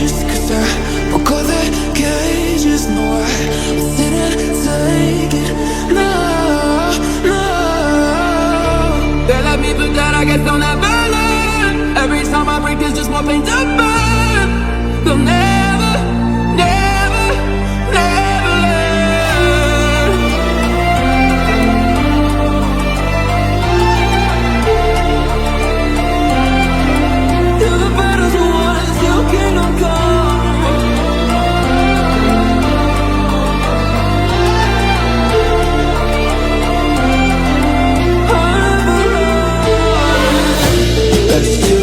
just cause I broke all the cages. No, I didn't take it. No, no. They let me put that, I guess they'll never learn. Every time I break, there's just more pain to burn. They'll never, never, never learn. Till the battle's won and still kingdom come. Let's